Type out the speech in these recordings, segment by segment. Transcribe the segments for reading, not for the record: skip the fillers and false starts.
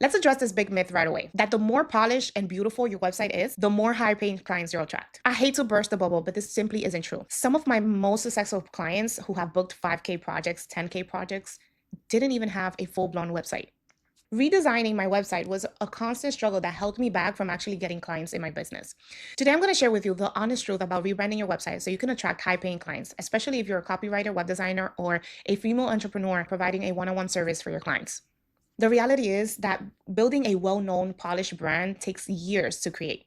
Let's address this big myth right away that the more polished and beautiful your website is, the more high paying clients you'll attract. I hate to burst the bubble, but this simply isn't true. Some of my most successful clients who have booked 5K projects, 10K projects, didn't even have a full blown website. Redesigning my website was a constant struggle that held me back from actually getting clients in my business. Today, I'm going to share with you the honest truth about rebranding your website so you can attract high paying clients, especially if you're a copywriter, web designer, or a female entrepreneur providing a one on one service for your clients. The reality is that building a well known, polished brand takes years to create.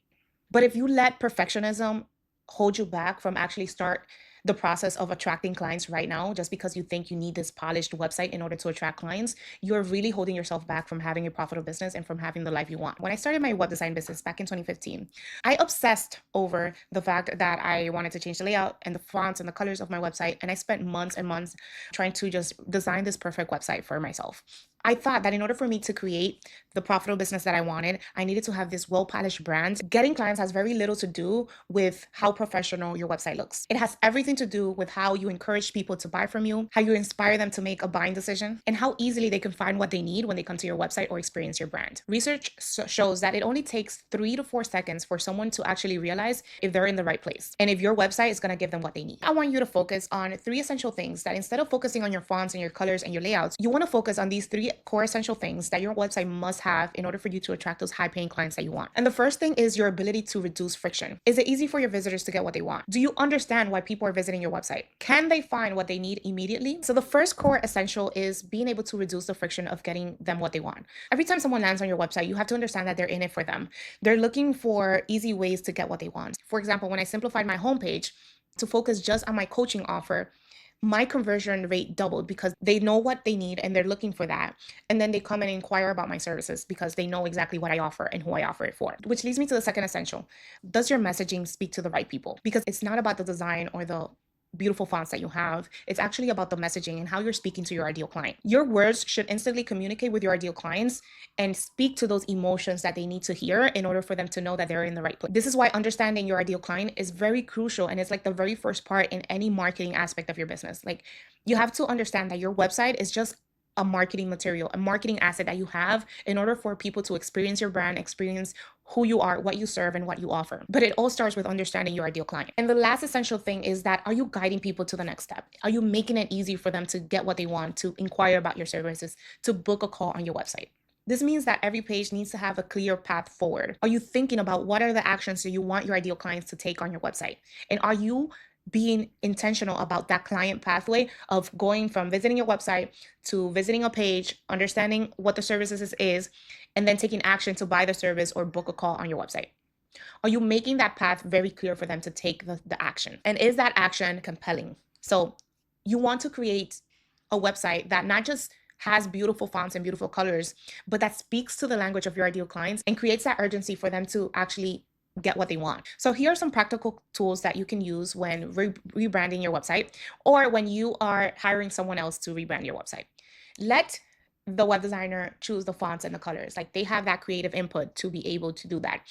But if you let perfectionism hold you back from actually start the process of attracting clients right now, just because you think you need this polished website in order to attract clients, you're really holding yourself back from having a profitable business and from having the life you want. When I started my web design business back in 2015, I obsessed over the fact that I wanted to change the layout and the fonts and the colors of my website. And I spent months and months trying to just design this perfect website for myself. I thought that in order for me to create the profitable business that I wanted, I needed to have this well polished brand. Getting clients has very little to do with how professional your website looks. It has everything to do with how you encourage people to buy from you, how you inspire them to make a buying decision, and how easily they can find what they need when they come to your website or experience your brand. Research shows that it only takes 3 to 4 seconds for someone to actually realize if they're in the right place and if your website is going to give them what they need. I want you to focus on 3 essential things that instead of focusing on your fonts and your colors and your layouts, you want to focus on these 3 core essential things that your website must have in order for you to attract those high paying clients that you want. And the first thing is your ability to reduce friction. Is it easy for your visitors to get what they want? Do you understand why people are visiting your website? Can they find what they need immediately? So the first core essential is being able to reduce the friction of getting them what they want. Every time someone lands on your website, you have to understand that they're in it for them. They're looking for easy ways to get what they want. For example, when I simplified my homepage to focus just on my coaching offer, my conversion rate doubled because they know what they need and they're looking for that. And then they come and inquire about my services because they know exactly what I offer and who I offer it for. Which leads me to the second essential. Does your messaging speak to the right people? Because it's not about the design or the beautiful fonts that you have. It's actually about the messaging and how you're speaking to your ideal client. Your words should instantly communicate with your ideal clients and speak to those emotions that they need to hear in order for them to know that they're in the right place. This is why understanding your ideal client is very crucial, and it's like the very first part in any marketing aspect of your business. Like, you have to understand that your website is just a marketing material, a marketing asset that you have in order for people to experience your brand, experience who you are, what you serve, and what you offer. But it all starts with understanding your ideal client. And the last essential thing is that, are you guiding people to the next step? Are you making it easy for them to get what they want, to inquire about your services, to book a call on your website? This means that every page needs to have a clear path forward. Are you thinking about what are the actions that you want your ideal clients to take on your website? And are you being intentional about that client pathway of going from visiting your website to visiting a page, understanding what the services is, and then taking action to buy the service or book a call on your website? Are you making that path very clear for them to take the action? And is that action compelling? So you want to create a website that not just has beautiful fonts and beautiful colors, but that speaks to the language of your ideal clients and creates that urgency for them to actually get what they want. So here are some practical tools that you can use when rebranding your website or when you are hiring someone else to rebrand your website. Let the web designer choose the fonts and the colors. Like, they have that creative input to be able to do that.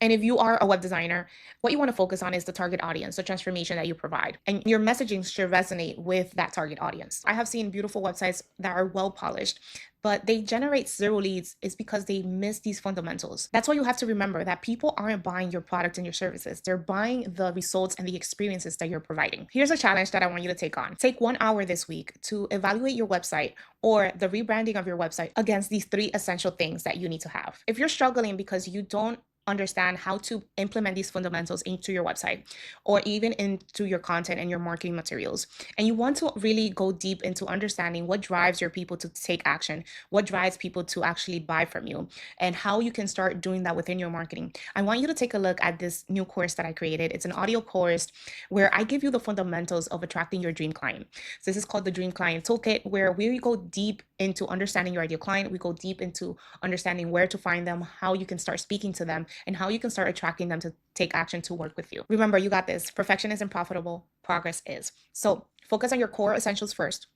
And if you are a web designer, what you want to focus on is the target audience, the transformation that you provide. And your messaging should resonate with that target audience. I have seen beautiful websites that are well polished, but they generate zero leads is because they miss these fundamentals. That's why you have to remember that people aren't buying your product and your services. They're buying the results and the experiences that you're providing. Here's a challenge that I want you to take on. Take 1 hour this week to evaluate your website or the rebranding of your website against these 3 essential things that you need to have. If you're struggling because you don't understand how to implement these fundamentals into your website or even into your content and your marketing materials, and you want to really go deep into understanding what drives your people to take action, what drives people to actually buy from you, and how you can start doing that within your marketing, I want you to take a look at this new course that I created. It's an audio course where I give you the fundamentals of attracting your dream client. So this is called the Dream Client Toolkit, where we go deep into understanding your ideal client. We go deep into understanding where to find them, how you can start speaking to them, and how you can start attracting them to take action to work with you. Remember, you got this. Perfection isn't profitable, progress is. So focus on your core essentials first.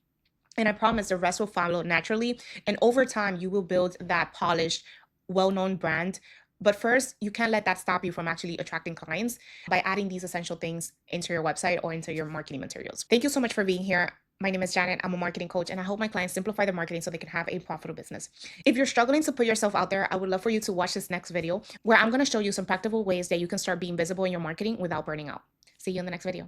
And I promise the rest will follow naturally. And over time, you will build that polished, well-known brand. But first, you can't let that stop you from actually attracting clients by adding these essential things into your website or into your marketing materials. Thank you so much for being here. My name is Janet. I'm a marketing coach, and I help my clients simplify their marketing so they can have a profitable business. If you're struggling to put yourself out there, I would love for you to watch this next video where I'm going to show you some practical ways that you can start being visible in your marketing without burning out. See you in the next video.